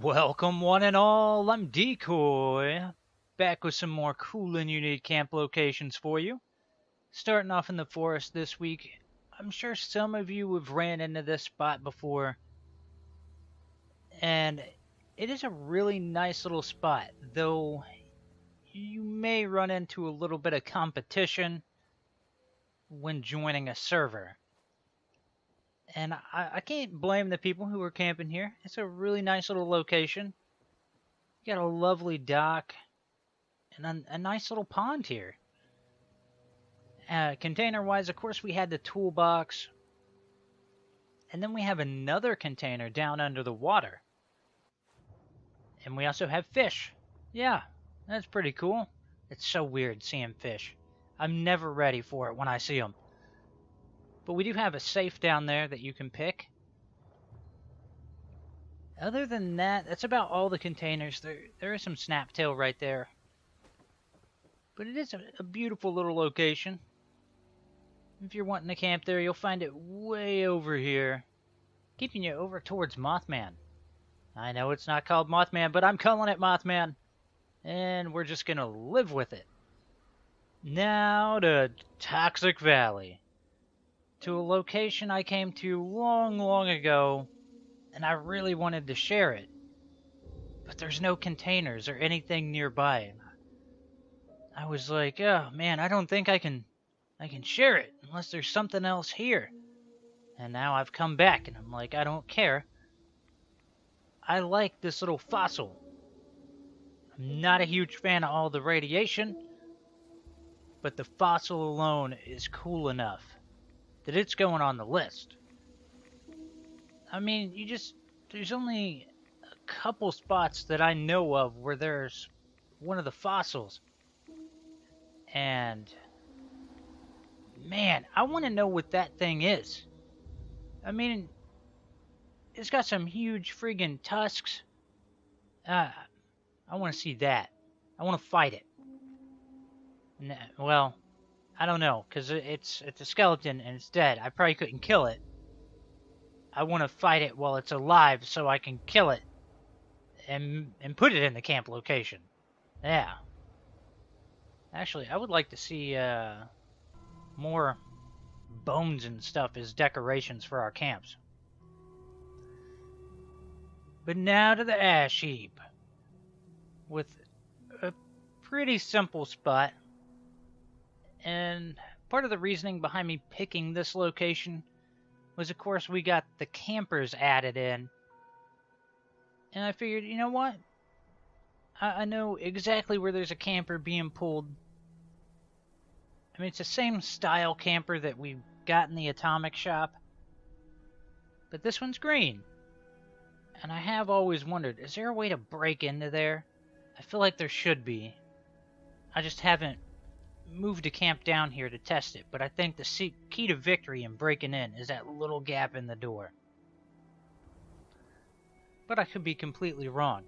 Welcome one and all, I'm Decoy, back with some more cool and unique camp locations for you. Starting off in the forest this week, I'm sure some of you have ran into this spot before, and it is a really nice little spot, though you may run into a little bit of competition when joining a server. And I can't blame the people who are camping here. It's a really nice little location. You got a lovely dock and a nice little pond here. Container-wise, of course, we had the toolbox. And then we have another container down under the water. And we also have fish. Yeah, that's pretty cool. It's so weird seeing fish. I'm never ready for it when I see them. But we do have a safe down there that you can pick. Other than that, that's about all the containers. There is some snaptail right there. But it is a beautiful little location. If you're wanting to camp there, you'll find it way over here. Keeping you over towards Mothman. I know it's not called Mothman, but I'm calling it Mothman. And we're just going to live with it. Now to Toxic Valley. To a location I came to long ago, and I really wanted to share it. But there's no containers or anything nearby. I was like, oh man, I don't think I can share it unless there's something else here. And now I've come back and I'm like, I don't care. I like this little fossil. I'm not a huge fan of all the radiation, but the fossil alone is cool enough that it's going on the list. I mean, there's only a couple spots that I know of where there's one of the fossils. And, man, I want to know what that thing is. I mean, it's got some huge friggin' tusks. I want to see that. I want to fight it. Well, I don't know, because it's a skeleton and it's dead. I probably couldn't kill it. I want to fight it while it's alive so I can kill it and put it in the camp location. Yeah. Actually, I would like to see more bones and stuff as decorations for our camps. But now to the ash heap. With a pretty simple spot. And part of the reasoning behind me picking this location was, of course, we got the campers added in. And I figured, you know what? I know exactly where there's a camper being pulled. I mean, it's the same style camper that we got in the Atomic Shop. But this one's green. And I have always wondered, is there a way to break into there? I feel like there should be. I just haven't moved a camp down here to test it, but I think the key to victory in breaking in is that little gap in the door. But I could be completely wrong.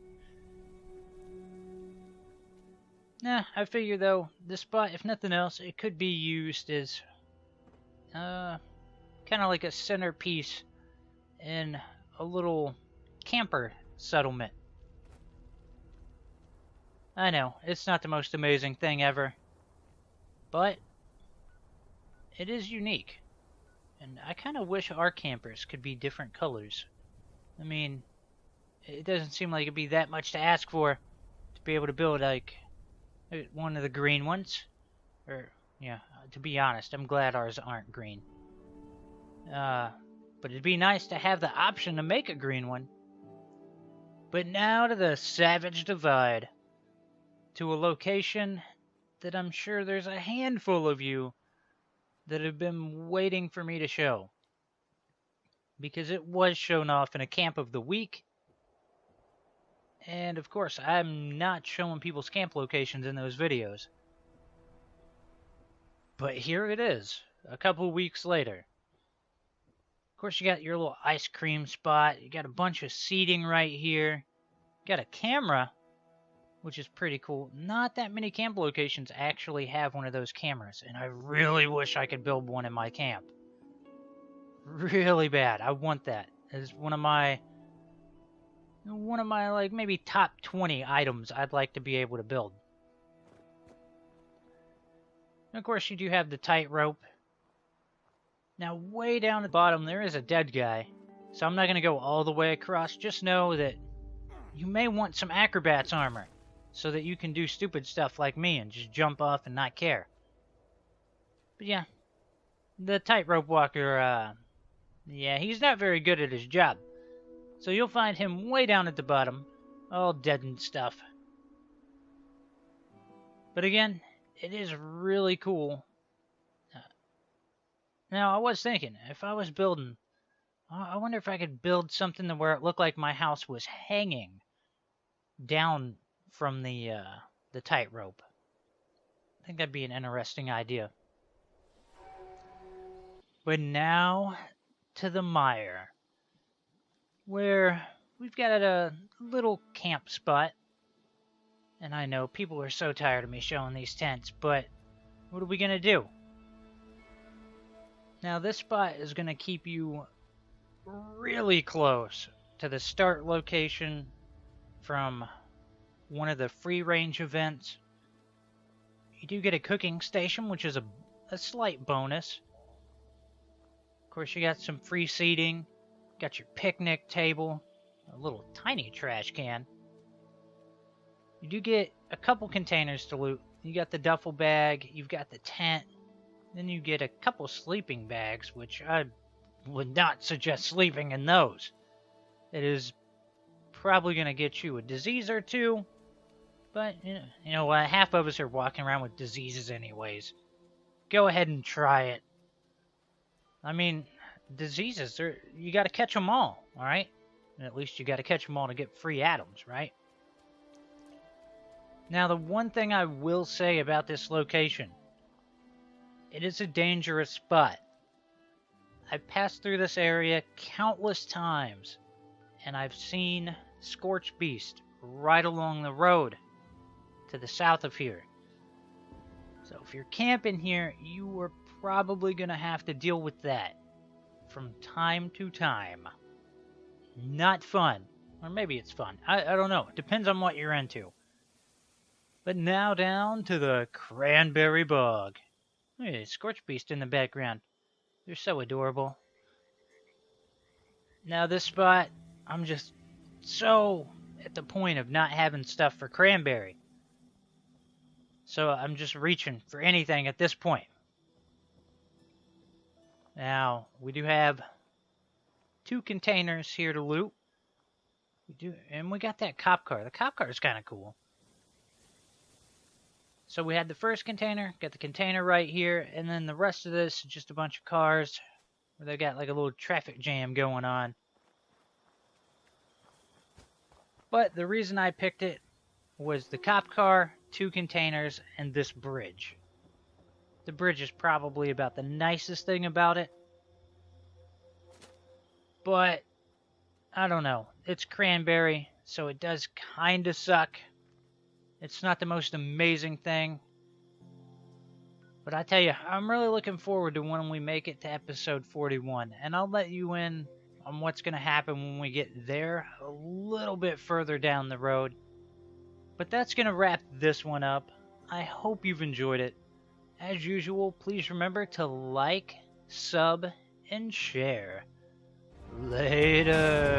Nah, I figure though, this spot, if nothing else, it could be used as kind of like a centerpiece in a little camper settlement. I know, it's not the most amazing thing ever. But it is unique. And I kind of wish our campers could be different colors. I mean, it doesn't seem like it'd be that much to ask for to be able to build like one of the green ones. Or, yeah, to be honest, I'm glad ours aren't green. But it'd be nice to have the option to make a green one. But now to the Savage Divide. To a location that I'm sure there's a handful of you that have been waiting for me to show. Because it was shown off in a camp of the week. And of course, I'm not showing people's camp locations in those videos. But here it is, a couple weeks later. Of course, you got your little ice cream spot. You got a bunch of seating right here. You got a camera, which is pretty cool. Not that many camp locations actually have one of those cameras, and I really wish I could build one in my camp. Really bad. I want that. It's one of my One of my, like, maybe top 20 items I'd like to be able to build. And of course, you do have the tightrope. Now, way down at the bottom, there is a dead guy. So I'm not going to go all the way across. Just know that you may want some acrobat's armor, so that you can do stupid stuff like me and just jump off and not care. But yeah, the tightrope walker, yeah, he's not very good at his job. So you'll find him way down at the bottom, all dead and stuff. But again, it is really cool. Now, I was thinking, if I was building, I wonder if I could build something to where it looked like my house was hanging down from the tightrope. I think that'd be an interesting idea. But now to the mire, where we've got a little camp spot. And I know people are so tired of me showing these tents, but what are we going to do? Now this spot is going to keep you really close to the start location from one of the free range events. You do get a cooking station, which is a slight bonus. Of course, you got some free seating, got your picnic table, a little tiny trash can. You do get a couple containers to loot. You got the duffel bag, you've got the tent, then you get a couple sleeping bags, which I would not suggest sleeping in those. It is probably going to get you a disease or two, but you know what, half of us are walking around with diseases anyways. Go ahead and try it. I mean, diseases, you got to catch them all, alright? At least you got to catch them all to get free atoms, right? Now, the one thing I will say about this location, it is a dangerous spot. I've passed through this area countless times, and I've seen Scorched Beast right along the road to the south of here. So if you're camping here, you are probably going to have to deal with that from time to time. Not fun. Or maybe it's fun. I don't know. It depends on what you're into. But now down to the cranberry bog. Hey, Scorched Beast in the background. They're so adorable. Now this spot, I'm just so at the point of not having stuff for cranberry. So I'm just reaching for anything at this point. Now, we do have 2 containers here to loot. And we got that cop car. The cop car is kind of cool. So we had the first container, got the container right here, and then the rest of this is just a bunch of cars where they got like a little traffic jam going on. But the reason I picked it was the cop car, 2 containers, and this bridge. The bridge is probably about the nicest thing about it. But, I don't know. It's cranberry, so it does kind of suck. It's not the most amazing thing. But I tell you, I'm really looking forward to when we make it to episode 41. And I'll let you in on what's going to happen when we get there a little bit further down the road. But that's going to wrap this one up. I hope you've enjoyed it. As usual, please remember to like, sub, and share. Later.